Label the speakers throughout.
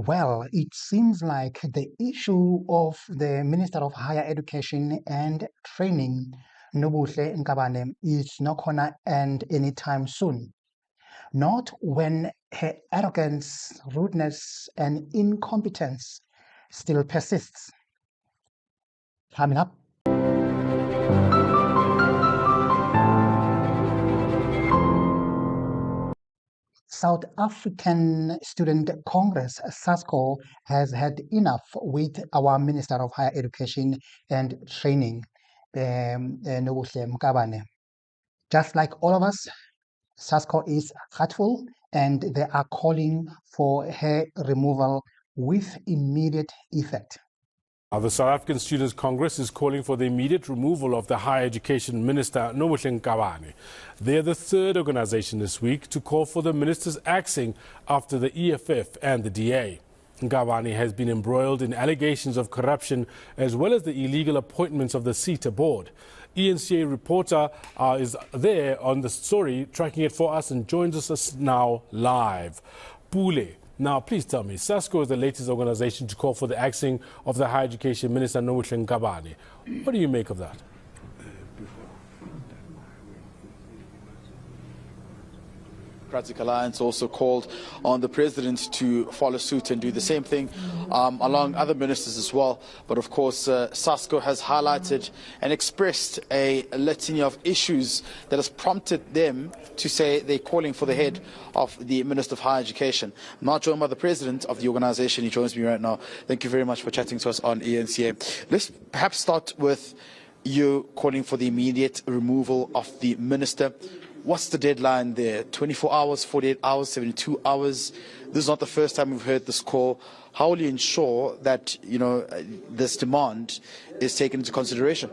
Speaker 1: Well, it seems like the issue of the Minister of Higher Education and Training, Nobuhle Nkabane, is not going to end anytime soon. Not when her arrogance, rudeness, and incompetence still persists. Coming up. South African Student Congress, Sasco, has had enough with our Minister of Higher Education and Training, Nobuhle Nkabane. Just like all of us, Sasco is hurtful and they are calling for her removal with immediate effect.
Speaker 2: The South African Students' Congress is calling for the immediate removal of the Higher Education Minister, Nobuhle Nkabane. They are the third organization this week to call for the minister's axing after the EFF and the DA. Nkabane has been embroiled in allegations of corruption as well as the illegal appointments of the SETA board. ENCA reporter is there on the story, tracking it for us, and joins us now live. Pule. Now, please tell me, Sasco is the latest organization to call for the axing of the Higher Education Minister, Nobuhle Nkabane. What do you make of that?
Speaker 3: Democratic Alliance also called on the president to follow suit and do the same thing, along other ministers as well. But of course, Sasco has highlighted and expressed a litany of issues that has prompted them to say they're calling for the head of the Minister of Higher Education. I'm now joined by the president of the organization. He joins me right now. Thank you very much for chatting to us on ENCA. Let's perhaps start with you calling for the immediate removal of the minister. What's the deadline there? 24 hours, 48 hours, 72 hours? This is not the first time we've heard this call. How will you ensure that, this demand is taken into consideration?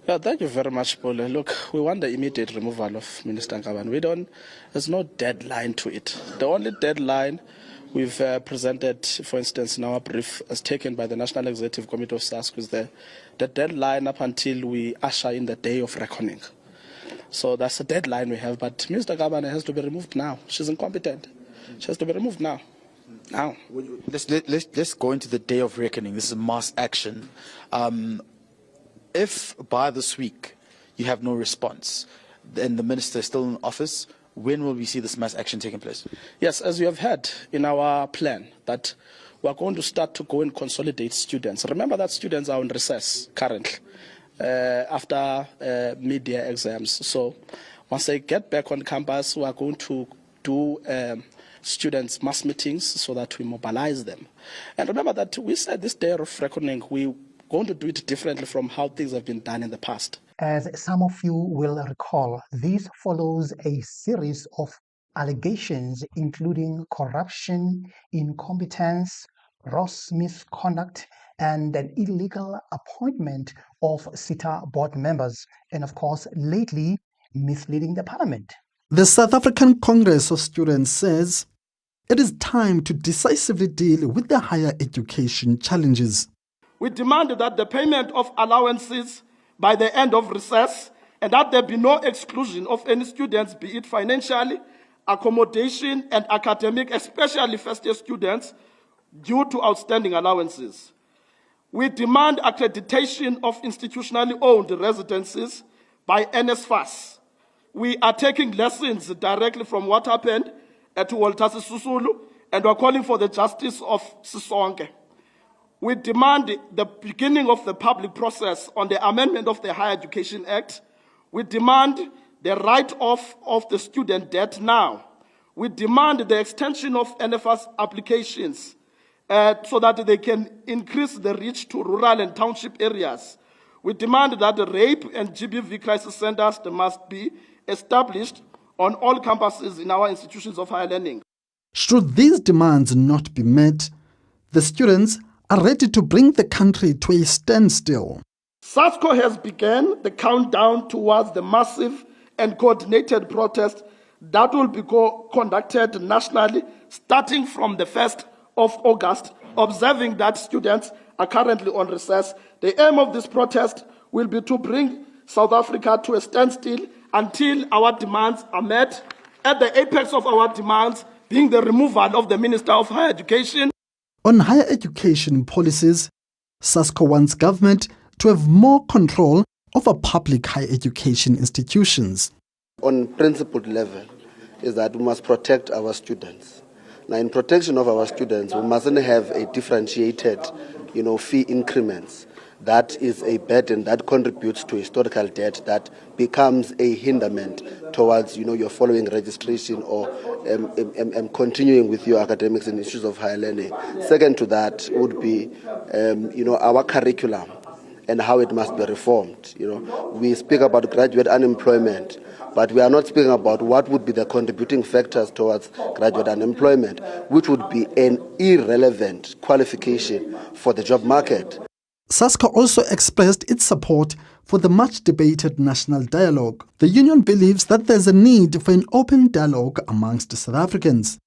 Speaker 4: Yeah, thank you very much, Paul. Look, we want the immediate removal of Minister Nkabane. There's no deadline to it. The only deadline we've presented, for instance, in our brief, as taken by the National Executive Committee of Sasco, is the deadline up until we usher in the day of reckoning. So that's the deadline we have. But Mr. Nkabane has to be removed now. She's incompetent. She has to be removed now. Now.
Speaker 3: Let's go into the day of reckoning. This is mass action. If by this week you have no response, and the minister is still in office, when will we see this mass action taking place?
Speaker 4: Yes, as you have heard in our plan, that we are going to start to go and consolidate students. Remember that students are on recess currently. After mid-year exams. So once they get back on campus, we are going to do students' mass meetings so that we mobilize them. And remember that we said this day of reckoning, we're going to do it differently from how things have been done in the past.
Speaker 1: As some of you will recall, this follows a series of allegations including corruption, incompetence, gross misconduct, and an illegal appointment of SETA board members, and of course, lately, misleading the parliament.
Speaker 5: The South African Congress of Students says it is time to decisively deal with the higher education challenges.
Speaker 6: We demand that the payment of allowances by the end of recess and that there be no exclusion of any students, be it financially, accommodation, and academic, especially first-year students, due to outstanding allowances. We demand accreditation of institutionally owned residences by NSFAS. We are taking lessons directly from what happened at Walter Sisulu, and we're calling for the justice of Sisonke. We demand the beginning of the public process on the amendment of the Higher Education Act. We demand the write-off of the student debt now. We demand the extension of NSFAS applications so that they can increase the reach to rural and township areas. We demand that the rape and GBV crisis centers must be established on all campuses in our institutions of higher learning.
Speaker 5: Should these demands not be met, the students are ready to bring the country to a standstill.
Speaker 6: Sasco has begun the countdown towards the massive and coordinated protest that will be conducted nationally starting from the 1st of August, observing that students are currently on recess. The aim of this protest will be to bring South Africa to a standstill until our demands are met, at the apex of our demands being the removal of the Minister of Higher Education.
Speaker 5: On higher education policies, Sasco wants government to have more control over public higher education institutions.
Speaker 7: On principled level is that we must protect our students. Now, in protection of our students, we mustn't have a differentiated, fee increments. That is a burden that contributes to historical debt that becomes a hindrance towards, your following registration or continuing with your academics in issues of higher learning. Second to that would be, our curriculum and how it must be reformed. We speak about graduate unemployment, but we are not speaking about what would be the contributing factors towards graduate unemployment, which would be an irrelevant qualification for the job market.
Speaker 5: Sasco also expressed its support for the much-debated national dialogue. The union believes that there's a need for an open dialogue amongst South Africans.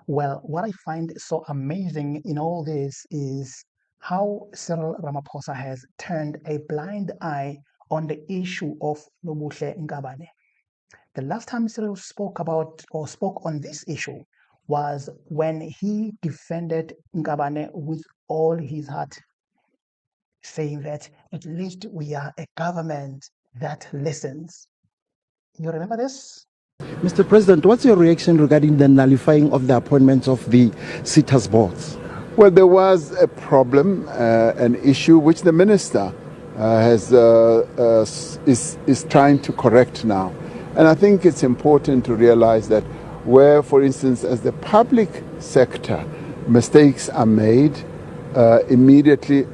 Speaker 1: Well, what I find so amazing in all this is how Cyril Ramaphosa has turned a blind eye on the issue of Nobuhle Nkabane. The last time Cyril spoke on this issue was when he defended Nkabane with all his heart, saying that at least we are a government that listens. You remember this?
Speaker 8: Mr. President, what's your reaction regarding the nullifying of the appointments of the SETA's boards?
Speaker 9: Well, there was a problem, an issue which the minister is trying to correct now. And I think it's important to realize that where, for instance, as the public sector, mistakes are made, immediately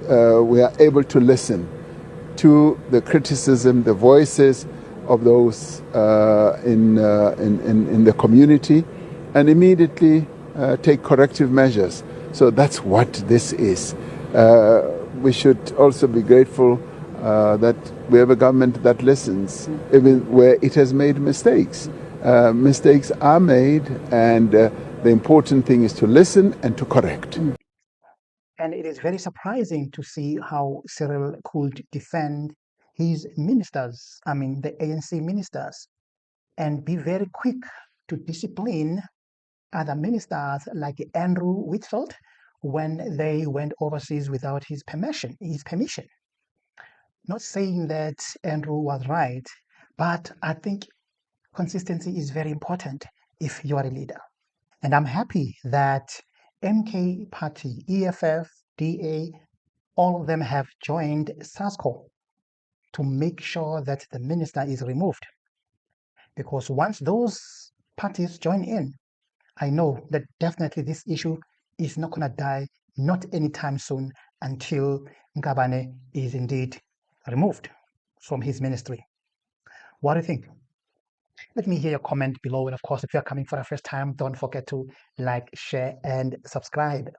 Speaker 9: we are able to listen to the criticism, the voices of those in the community, and immediately take corrective measures. So that's what this is. We should also be grateful that we have a government that listens, even where it has made mistakes. Mistakes are made, and the important thing is to listen and to correct.
Speaker 1: And it is very surprising to see how Cyril could defend his ministers, the ANC ministers, and be very quick to discipline other ministers like Andrew Whitfield when they went overseas without his permission. Not saying that Andrew was right, but I think consistency is very important if you are a leader. And I'm happy that MK Party, EFF, DA, all of them have joined Sasco to make sure that the minister is removed. Because once those parties join in, I know that definitely this issue is not going to die, not anytime soon, until Nkabane is indeed removed from his ministry. What do you think? Let me hear your comment below. And of course, if you're coming for the first time, don't forget to like, share, and subscribe.